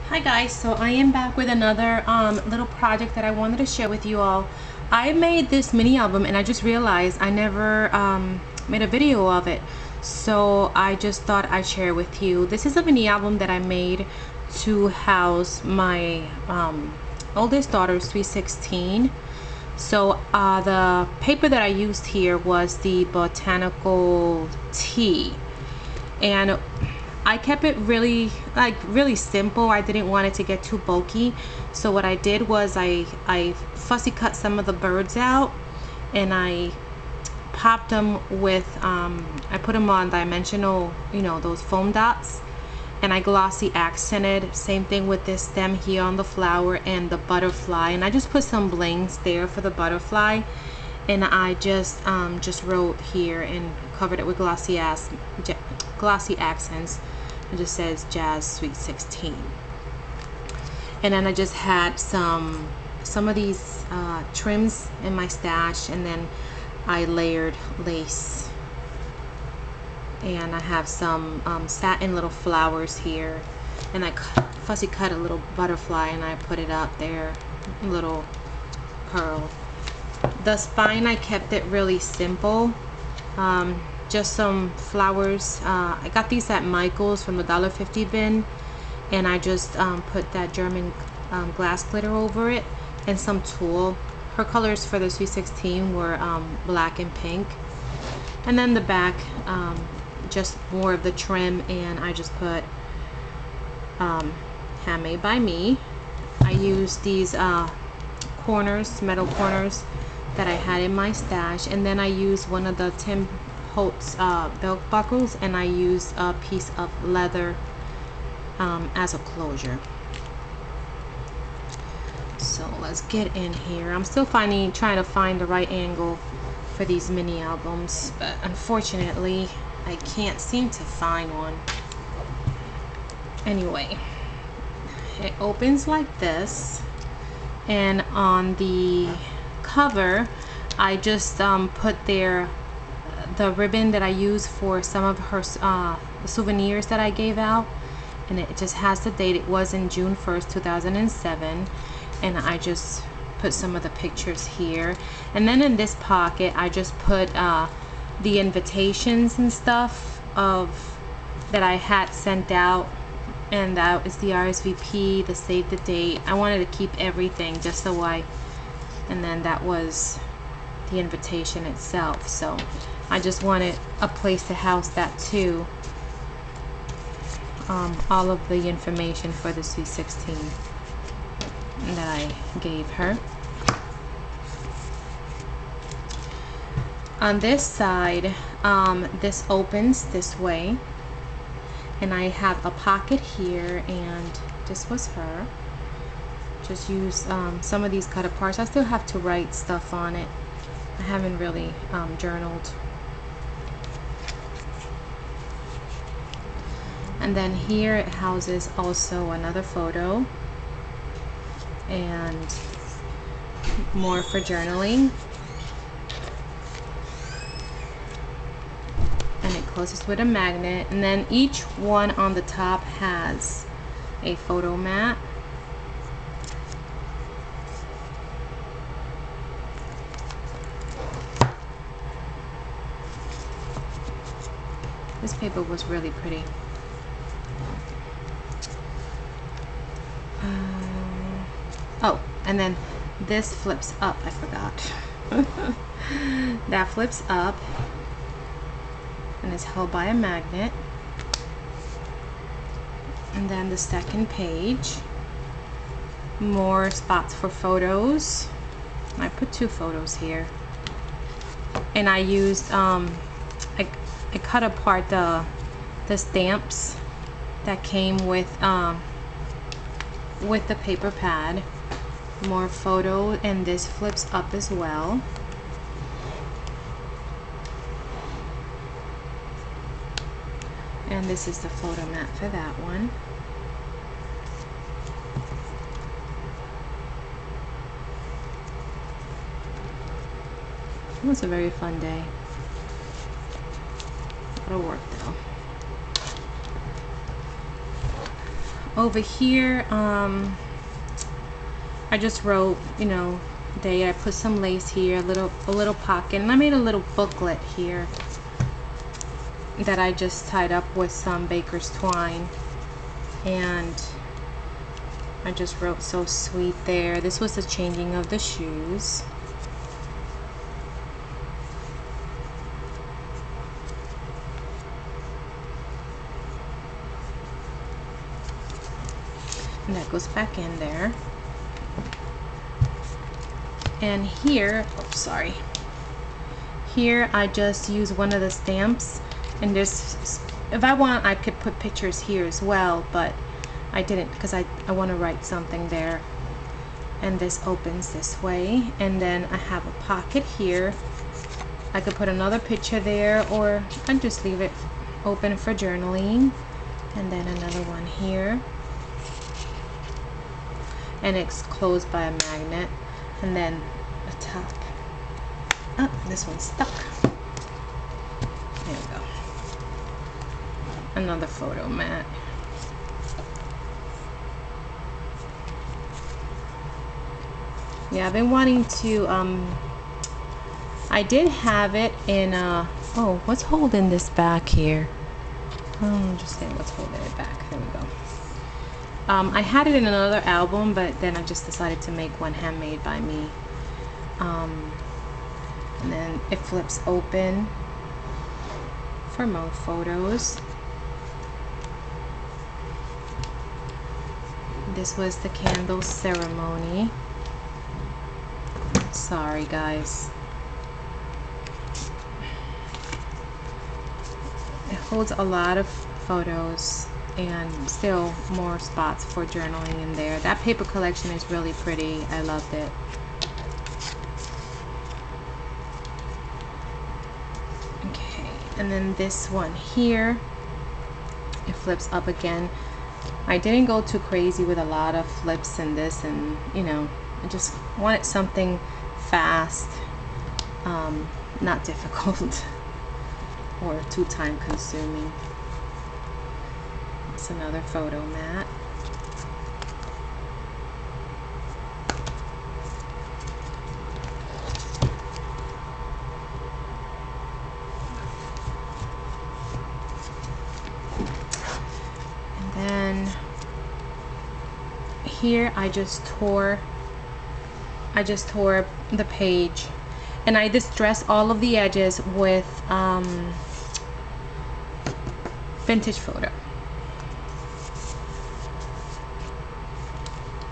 Hi guys, so I am back with another little project that I wanted to share with you all. I made this mini album and I just realized I never made a video of it, so I just thought I'd share it with you. This is a mini album that I made to house my oldest daughter's sweet 16. So the paper that I used here was the Botanical tea, and I kept it really simple. I didn't want it to get too bulky, so what I did was I fussy cut some of the birds out, and I popped them with I put them on dimensional, those foam dots, and I glossy accented. Same thing with this stem here on the flower and the butterfly, and I just put some blings there for the butterfly, and I just wrote here and covered it with glossy accents. It just says Jazz Sweet 16. And then I just had some of these trims in my stash, and then I layered lace, and I have some satin little flowers here, and I fussy cut a little butterfly and I put it up there, little pearl. The spine, I kept it really simple. Just some flowers. I got these at Michael's from the $1.50 bin, and I just put that German glass glitter over it and some tulle. Her colors for the Sweet 16 were black and pink, and then the back, just more of the trim, and I just put handmade by me. I used these corners, metal corners that I had in my stash, and then I used one of the Tim Holtz belt buckles, and I used a piece of leather as a closure. So let's get in here. I'm still trying to find the right angle for these mini albums, but unfortunately I can't seem to find one. Anyway, it opens like this, and on the cover I just put there the ribbon that I use for some of her souvenirs that I gave out, and it just has the date. It was in June 1st, 2007, and I just put some of the pictures here. And then in this pocket I just put the invitations and stuff that I had sent out, and that is the RSVP, the save the date. I wanted to keep everything just so and then that was the invitation itself, so I just wanted a place to house that too. All of the information for the Sweet 16 that I gave her. On this side, this opens this way, and I have a pocket here, and this was her. Just use some of these cut aparts. I still have to write stuff on it. I haven't really journaled. And then here it houses also another photo and more for journaling. And it closes with a magnet, and then each one on the top has a photo mat. This paper was really pretty. Oh, and then this flips up. I forgot. That flips up and is held by a magnet. And then the second page, more spots for photos. I put 2 photos here, and I used I cut apart the stamps that came with the paper pad. More photo, and this flips up as well. And this is the photo mat for that one. It was a very fun day. A lot of work though. over here, I just wrote, you know, day. I put some lace here, a little pocket, and I made a little booklet here that I just tied up with some baker's twine, and I just wrote "so sweet" there. This was the changing of the shoes. And that goes back in there. And here, oh sorry, here I just use one of the stamps, and this, if I want I could put pictures here as well, but I didn't because I want to write something there. And this opens this way, and then I have a pocket here. I could put another picture there, or I just leave it open for journaling. And then another one here, and it's closed by a magnet. And then the top. Oh, this one's stuck. There we go. Another photo mat. Yeah, I've been wanting to, I did have it in, oh, what's holding this back here? Just saying what's holding it back. There we go. I had it in another album, but then I just decided to make one handmade by me. And then it flips open for more photos. This was the candle ceremony. Sorry guys. It holds a lot of photos and still more spots for journaling in there. That paper collection is really pretty. I loved it. Okay, and then this one here, it flips up again. I didn't go too crazy with a lot of flips in this, and you know, I just wanted something fast, not difficult or too time consuming. It's another photo mat. And then here I just tore the page, and I distressed all of the edges with vintage photo.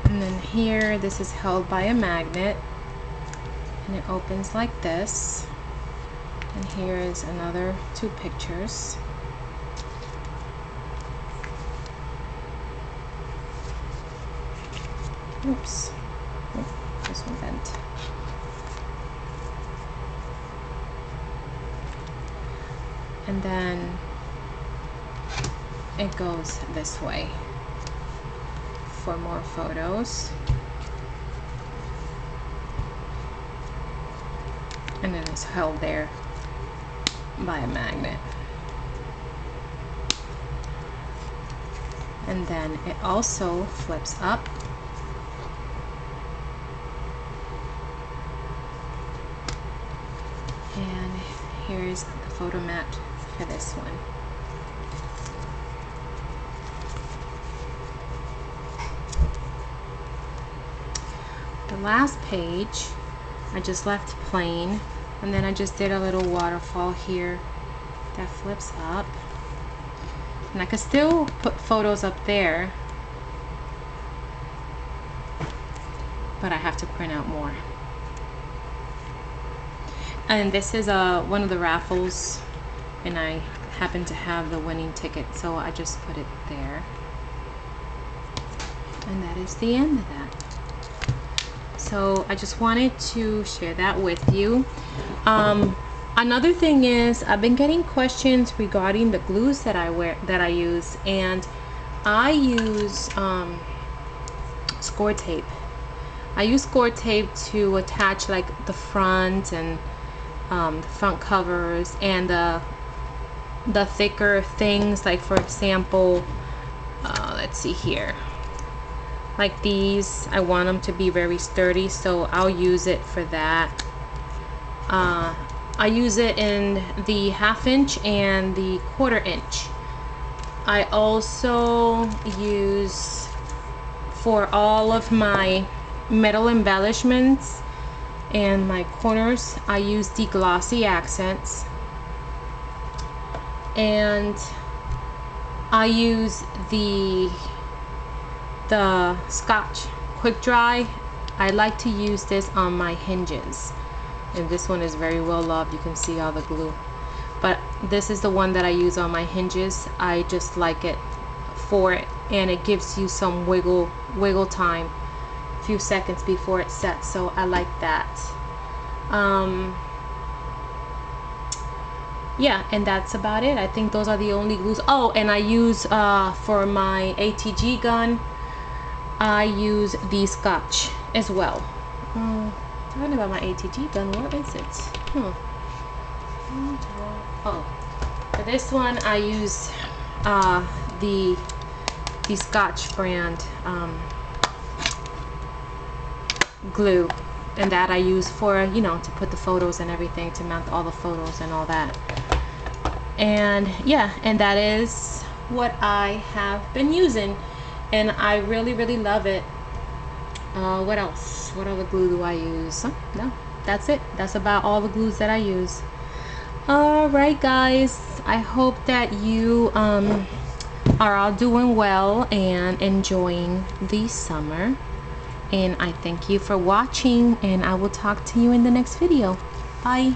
And then here, this is held by a magnet, and it opens like this. And here is another 2 pictures. Oops. Oh, this one bent. And then it goes this way for more photos. And then it's held there by a magnet. And then it also flips up. And here's the photo mat for this one. The last page I just left plain, and then I just did a little waterfall here that flips up, and I could still put photos up there, but I have to print out more. And this is one of the raffles, and I happen to have the winning ticket, so I just put it there. And that is the end of that. So I just wanted to share that with you. Another thing is, I've been getting questions regarding the glues that I use, and I use score tape. I use score tape to attach like the front and the front covers, and the thicker things, like for example, let's see here, like these, I want them to be very sturdy, so I'll use it for that. I use it in the 1/2 inch and the 1/4 inch. I also use for all of my metal embellishments and my corners, I use the glossy accents, and I use the Scotch Quick Dry. I like to use this on my hinges, and this one is very well loved. You can see all the glue, but this is the one that I use on my hinges. I just like it for it, and it gives you some wiggle time, a few seconds before it sets, so I like that. Yeah, and that's about it. I think those are the only glues. Oh, and I use for my ATG gun, I use the Scotch as well. Talking about my ATG gun, where is it? Oh, for this one I use the Scotch brand glue, and that I use for, you know, to put the photos and everything, to mount all the photos and all that. And yeah, and that is what I have been using, and I really love it. What else? What other glue do I use? No, that's it. That's about all the glues that I use. Alright guys, I hope that you are all doing well and enjoying the summer, and I thank you for watching, and I will talk to you in the next video. Bye.